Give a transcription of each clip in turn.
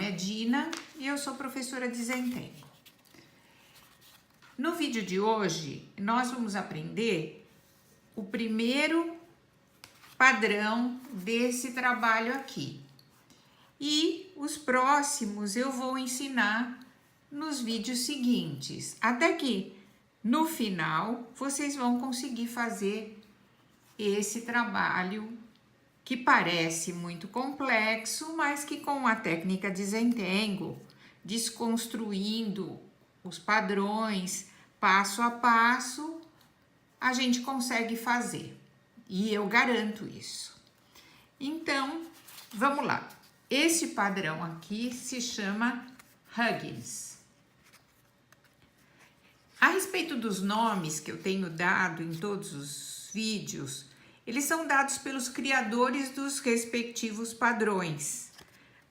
nome é Dina e eu sou professora de Zentengo. No vídeo de hoje, nós vamos aprender o primeiro padrão desse trabalho aqui. E os próximos eu vou ensinar nos vídeos seguintes, até que no final vocês vão conseguir fazer esse trabalho que parece muito complexo, mas que com a técnica de Zentengo, desconstruindo os padrões passo a passo, a gente consegue fazer. E eu garanto isso. Então, vamos lá. Esse padrão aqui se chama Huggins. A respeito dos nomes que eu tenho dado em todos os vídeos, eles são dados pelos criadores dos respectivos padrões.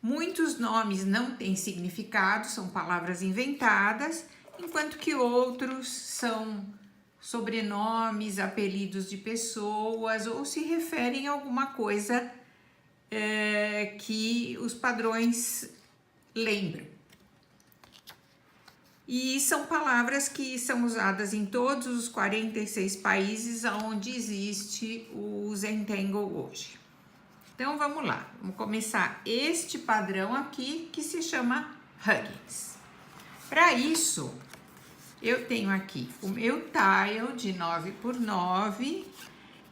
Muitos nomes não têm significado, são palavras inventadas, enquanto que outros são sobrenomes, apelidos de pessoas ou se referem a alguma coisa que os padrões lembram. E são palavras que são usadas em todos os 46 países onde existe o Zentengo hoje. Então vamos lá, vamos começar este padrão aqui que se chama Huggins. Para isso, eu tenho aqui o meu tile de 9x9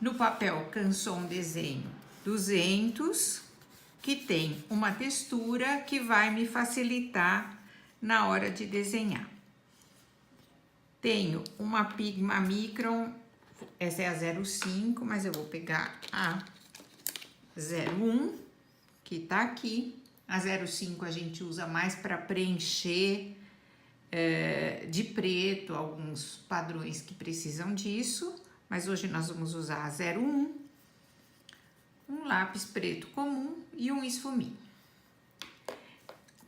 no papel Canson Desenho 200, que tem uma textura que vai me facilitar na hora de desenhar. Tenho uma Pigma Micron, essa é a 0,5, mas eu vou pegar a 0,1, que tá aqui. A 0,5 a gente usa mais para preencher de preto alguns padrões que precisam disso, mas hoje nós vamos usar a 0,1, um lápis preto comum e um esfuminho.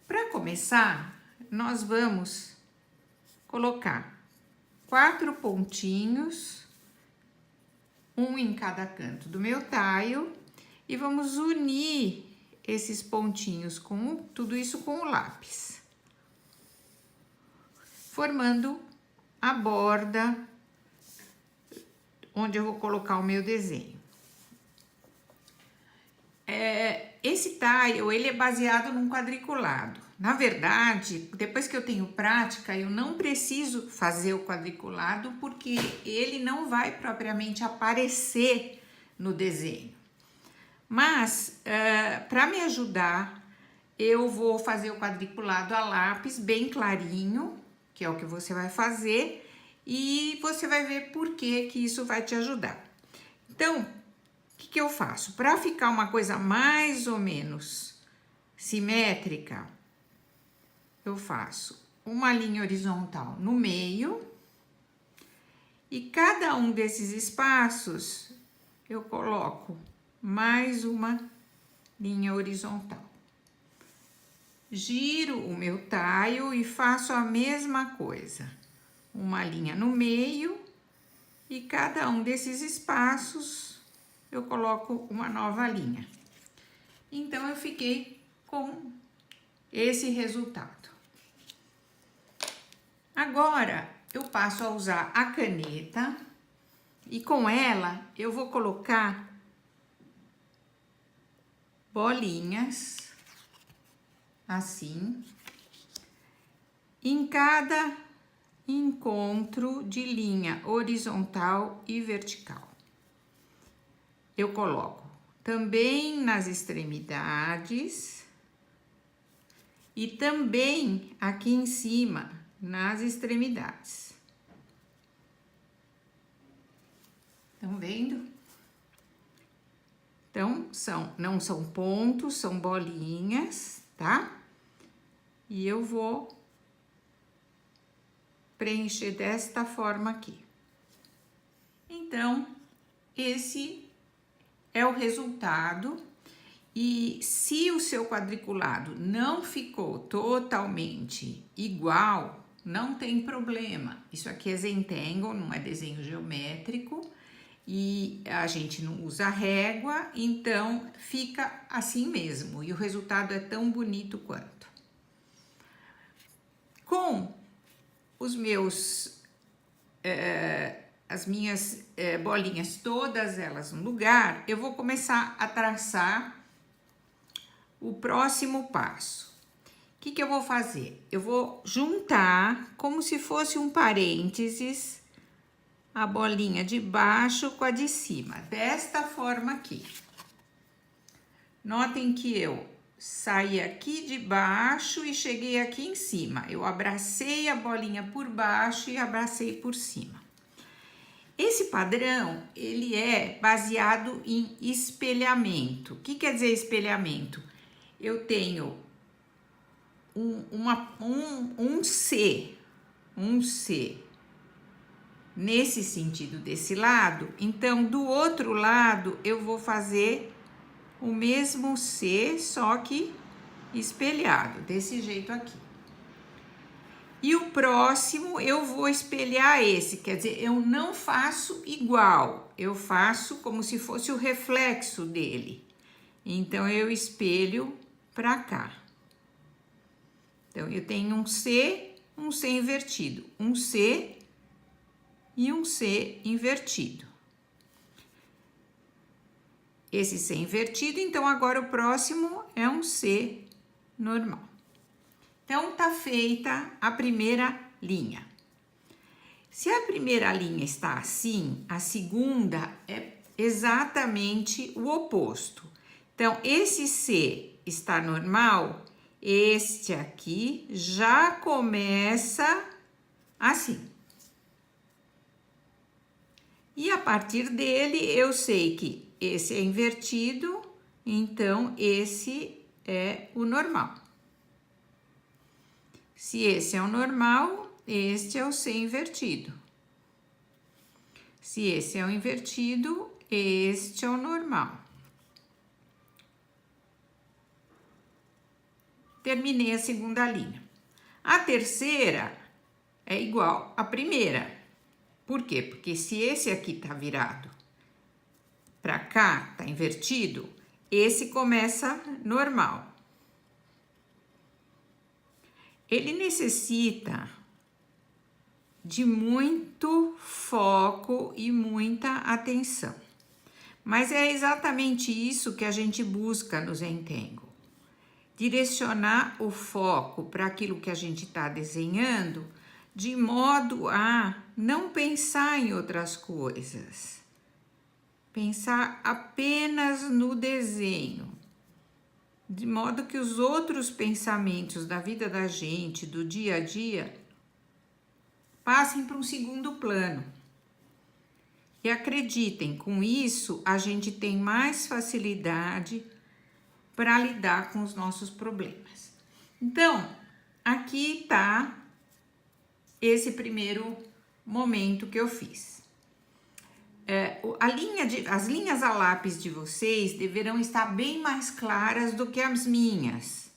Para começar, nós vamos colocar 4 pontinhos, um em cada canto do meu tile, e vamos unir esses pontinhos com tudo isso com o lápis, formando a borda onde eu vou colocar o meu desenho. Esse tile, ele é baseado num quadriculado. Na verdade, depois que eu tenho prática, eu não preciso fazer o quadriculado porque ele não vai propriamente aparecer no desenho. Mas, para me ajudar, eu vou fazer o quadriculado a lápis bem clarinho, que é o que você vai fazer, e você vai ver por que isso vai te ajudar. Então, o que eu faço? Para ficar uma coisa mais ou menos simétrica, eu faço uma linha horizontal no meio e cada um desses espaços eu coloco mais uma linha horizontal. Giro o meu tile e faço a mesma coisa. Uma linha no meio e cada um desses espaços eu coloco uma nova linha. Então, eu fiquei com esse resultado. Agora, eu passo a usar a caneta e com ela eu vou colocar bolinhas, assim, em cada encontro de linha horizontal e vertical. Eu coloco também nas extremidades e também aqui em cima, nas extremidades. Estão vendo? Então, não são pontos, são bolinhas, tá? E eu vou preencher desta forma aqui. Então, esse é o resultado. E se o seu quadriculado não ficou totalmente igual, não tem problema. Isso aqui é Zentengo, não é desenho geométrico. E a gente não usa régua, então fica assim mesmo. E o resultado é tão bonito quanto. Com os meus, as minhas bolinhas, todas elas no lugar, eu vou começar a traçar o próximo passo. O que eu vou fazer? Eu vou juntar, como se fosse um parênteses, a bolinha de baixo com a de cima, desta forma aqui. Notem que eu saí aqui de baixo e cheguei aqui em cima. Eu abracei a bolinha por baixo e abracei por cima. Esse padrão, ele é baseado em espelhamento. O que quer dizer espelhamento? Eu tenho um C nesse sentido desse lado, então do outro lado eu vou fazer o mesmo C, só que espelhado, desse jeito aqui. E o próximo eu vou espelhar esse, quer dizer, eu não faço igual, eu faço como se fosse o reflexo dele. Então, eu espelho pra cá. Então, eu tenho um C invertido, um C e um C invertido. Esse C invertido, então agora o próximo é um C normal. Então, tá feita a primeira linha. Se a primeira linha está assim, a segunda é exatamente o oposto. Então, esse C está normal, este aqui já começa assim. E a partir dele, eu sei que esse é invertido, então esse é o normal. Se esse é o normal, este é o C invertido. Se esse é o invertido, este é o normal. Terminei a segunda linha. A terceira é igual à primeira. Por quê? Porque se esse aqui tá virado para cá, tá invertido, esse começa normal. Ele necessita de muito foco e muita atenção. Mas é exatamente isso que a gente busca no Zentangle. Direcionar o foco para aquilo que a gente está desenhando, de modo a não pensar em outras coisas. Pensar apenas no desenho. De modo que os outros pensamentos da vida da gente, do dia a dia, passem para um segundo plano. E acreditem, com isso a gente tem mais facilidade para lidar com os nossos problemas. Então, aqui está esse primeiro momento que eu fiz. As linhas a lápis de vocês deverão estar bem mais claras do que as minhas.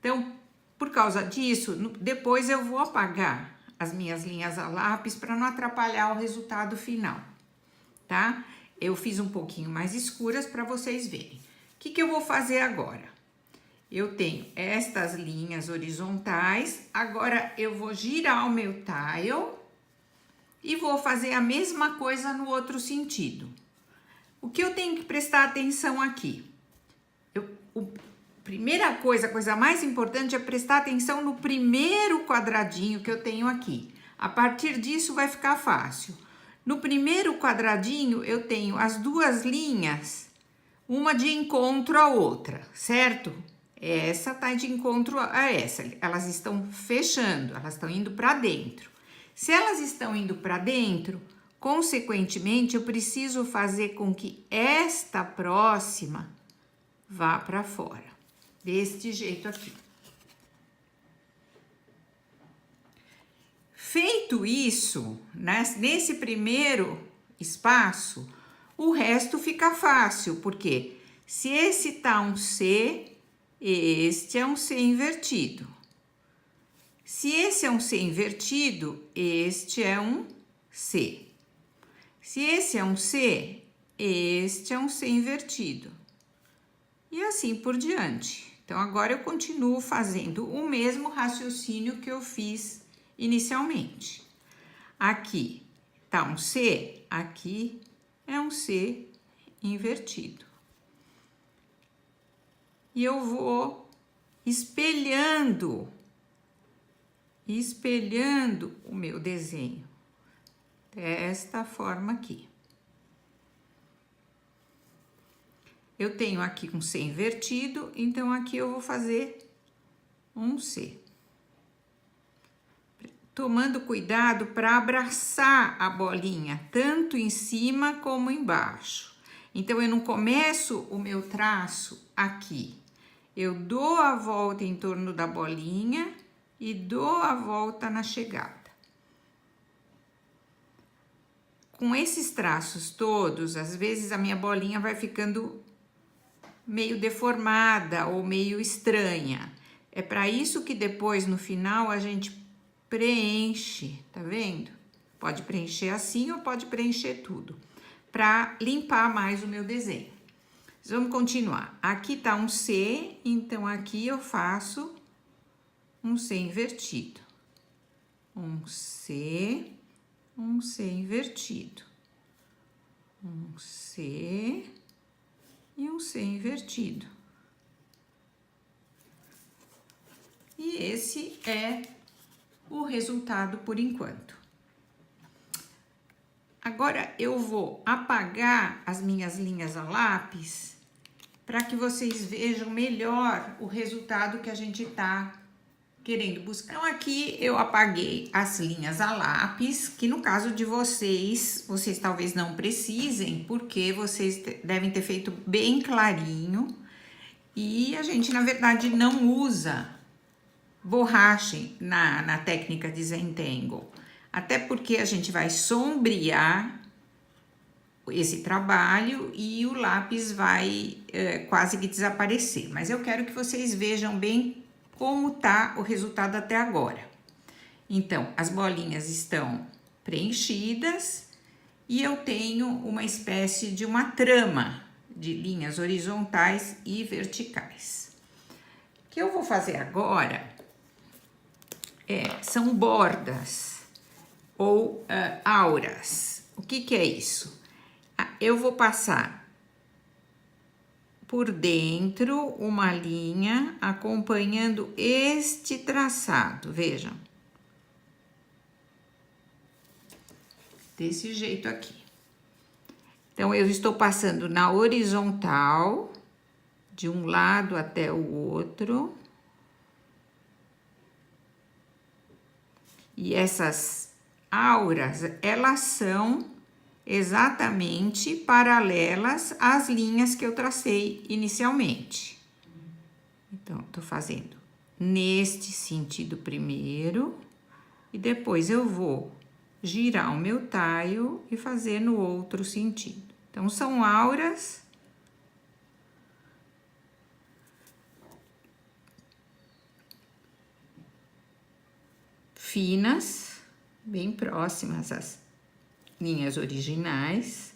Então, por causa disso, depois eu vou apagar as minhas linhas a lápis para não atrapalhar o resultado final, tá? Eu fiz um pouquinho mais escuras para vocês verem. O que eu vou fazer agora? Eu tenho estas linhas horizontais, agora eu vou girar o meu tile e vou fazer a mesma coisa no outro sentido. O que eu tenho que prestar atenção aqui? Primeira coisa, a coisa mais importante é prestar atenção no primeiro quadradinho que eu tenho aqui. A partir disso vai ficar fácil. No primeiro quadradinho eu tenho as duas linhas, uma de encontro à outra, certo? Essa tá de encontro a essa, elas estão fechando, elas estão indo para dentro. Se elas estão indo para dentro, consequentemente, eu preciso fazer com que esta próxima vá para fora, deste jeito aqui. Feito isso, nesse primeiro espaço, o resto fica fácil, porque se esse tá um C, este é um C invertido. Se esse é um C invertido, este é um C. Se esse é um C, este é um C invertido. E assim por diante. Então, agora eu continuo fazendo o mesmo raciocínio que eu fiz inicialmente. Aqui tá um C, aqui é um C invertido. E eu vou espelhando o meu desenho desta forma aqui. Eu tenho aqui um C invertido, então aqui eu vou fazer um C. Tomando cuidado para abraçar a bolinha, tanto em cima como embaixo. Então, eu não começo o meu traço aqui. Eu dou a volta em torno da bolinha e dou a volta na chegada. Com esses traços todos, às vezes a minha bolinha vai ficando meio deformada ou meio estranha. É para isso que depois, no final, a gente preenche, tá vendo? Pode preencher assim ou pode preencher tudo, para limpar mais o meu desenho. Vamos continuar. Aqui tá um C, então aqui eu faço um C invertido. Um C invertido. Um C e um C invertido. E esse é o resultado por enquanto. Agora eu vou apagar as minhas linhas a lápis para que vocês vejam melhor o resultado que a gente tá querendo buscar. Então aqui eu apaguei as linhas a lápis, que no caso de vocês talvez não precisem, porque vocês devem ter feito bem clarinho. E a gente, na verdade, não usa borracha na técnica de Zentangle, até porque a gente vai sombrear esse trabalho e o lápis vai quase que desaparecer. Mas eu quero que vocês vejam bem como tá o resultado até agora. Então, as bolinhas estão preenchidas e eu tenho uma espécie de uma trama de linhas horizontais e verticais. O que eu vou fazer agora são bordas ou auras. O que é isso? Eu vou passar por dentro uma linha acompanhando este traçado, vejam. Desse jeito aqui. Então, eu estou passando na horizontal, de um lado até o outro. E essas auras, elas são exatamente paralelas às linhas que eu tracei inicialmente. Então, tô fazendo neste sentido primeiro, e depois eu vou girar o meu taio e fazer no outro sentido. Então, são auras finas, bem próximas às linhas originais.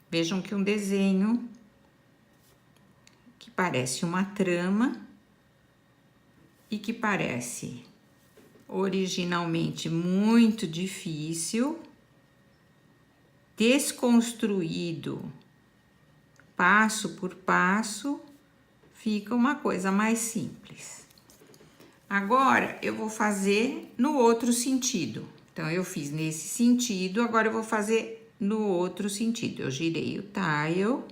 Vejam que um desenho que parece uma trama e que parece originalmente muito difícil, desconstruído passo por passo, fica uma coisa mais simples. Agora, eu vou fazer no outro sentido. Então, eu fiz nesse sentido, agora eu vou fazer no outro sentido. Eu girei o tile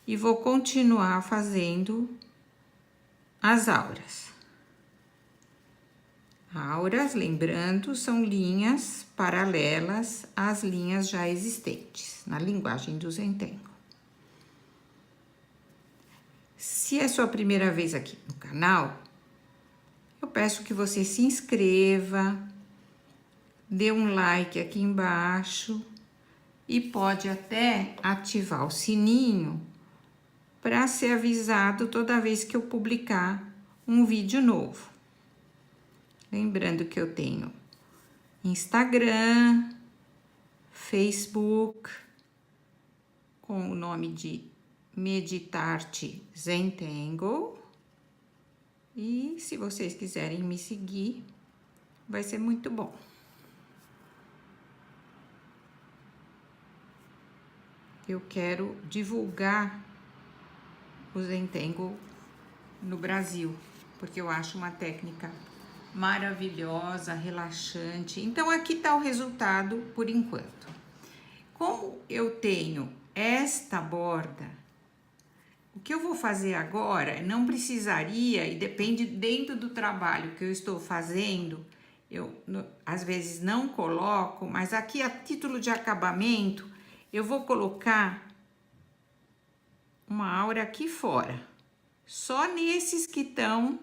e vou continuar fazendo as auras. Auras, lembrando, são linhas paralelas às linhas já existentes, na linguagem do Zentangle. Se é sua primeira vez aqui no canal, eu peço que você se inscreva, dê um like aqui embaixo e pode até ativar o sininho para ser avisado toda vez que eu publicar um vídeo novo. Lembrando que eu tenho Instagram, Facebook, com o nome de Meditarte Zentangle. E se vocês quiserem me seguir, vai ser muito bom. Eu quero divulgar o Zentangle no Brasil, porque eu acho uma técnica maravilhosa, relaxante. Então, aqui tá o resultado por enquanto. Como eu tenho esta borda, o que eu vou fazer agora, não precisaria, e depende dentro do trabalho que eu estou fazendo, eu às vezes não coloco, mas aqui a título de acabamento, eu vou colocar uma aura aqui fora, só nesses que estão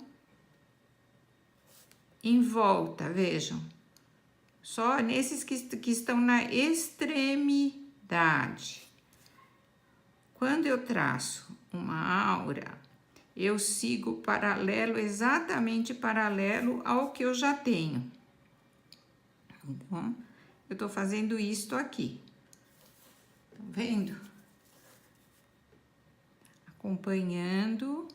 em volta, vejam, só nesses que estão na extremidade. Quando eu traço uma aura, eu sigo paralelo, exatamente paralelo ao que eu já tenho. Então, eu tô fazendo isto aqui. Tá vendo? Acompanhando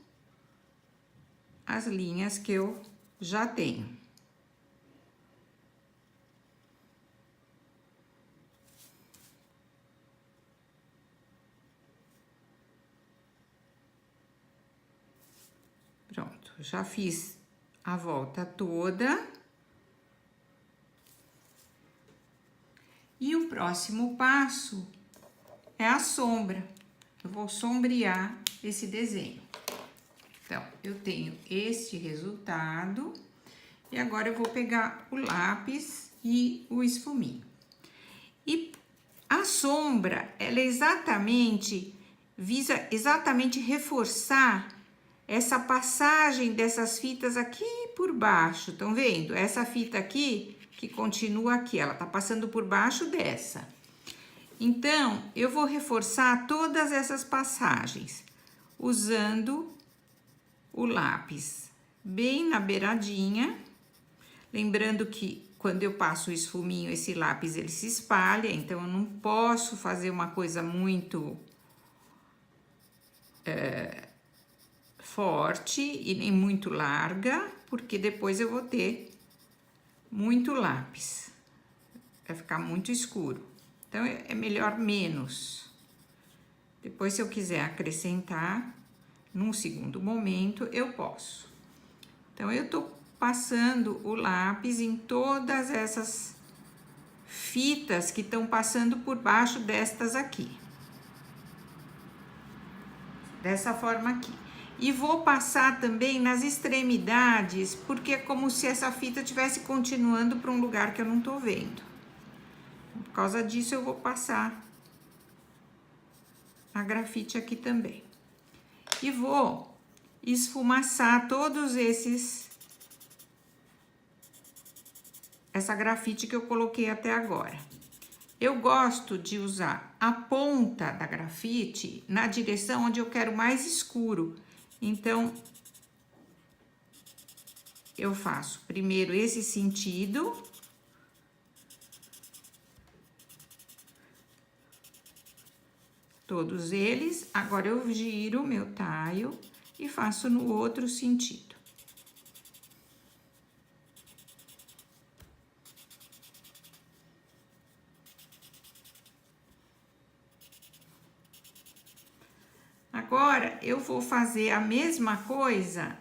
as linhas que eu já tenho. Pronto, já fiz a volta toda. E o próximo passo é a sombra. Eu vou sombrear esse desenho. Então, eu tenho este resultado. E agora eu vou pegar o lápis e o esfuminho. E a sombra, ela visa exatamente reforçar essa passagem dessas fitas aqui por baixo. Estão vendo? Essa fita aqui, que continua aqui, ela tá passando por baixo dessa. Então, eu vou reforçar todas essas passagens, usando o lápis bem na beiradinha. Lembrando que quando eu passo o esfuminho, esse lápis ele se espalha, então eu não posso fazer uma coisa muito forte e nem muito larga, porque depois eu vou ter muito lápis, vai ficar muito escuro. Então, é melhor menos. Depois, se eu quiser acrescentar, num segundo momento, eu posso. Então, eu tô passando o lápis em todas essas fitas que estão passando por baixo destas aqui. Dessa forma aqui. E vou passar também nas extremidades, porque é como se essa fita estivesse continuando para um lugar que eu não tô vendo. Por causa disso, eu vou passar a grafite aqui também. E vou esfumaçar todos essa grafite que eu coloquei até agora. Eu gosto de usar a ponta da grafite na direção onde eu quero mais escuro. Então, eu faço primeiro esse sentido. Todos eles. Agora, eu giro meu tile e faço no outro sentido. Agora, eu vou fazer a mesma coisa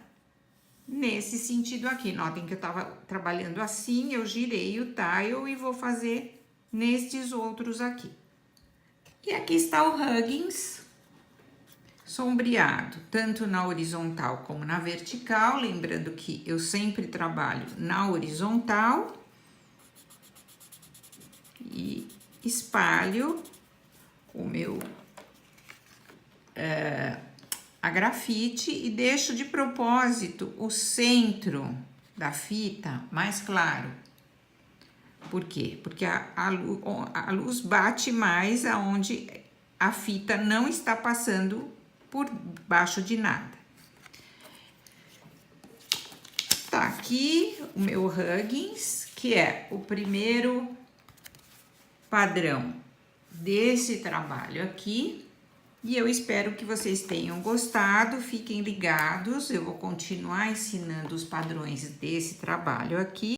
nesse sentido aqui. Notem que eu tava trabalhando assim, eu girei o tile e vou fazer nestes outros aqui. E aqui está o Huggins sombreado, tanto na horizontal como na vertical. Lembrando que eu sempre trabalho na horizontal. E espalho o meu... a grafite e deixo de propósito o centro da fita mais claro. Por quê? Porque a luz bate mais aonde a fita não está passando por baixo de nada. Tá aqui o meu Huggins, que é o primeiro padrão desse trabalho aqui. E eu espero que vocês tenham gostado, fiquem ligados, eu vou continuar ensinando os padrões desse trabalho aqui.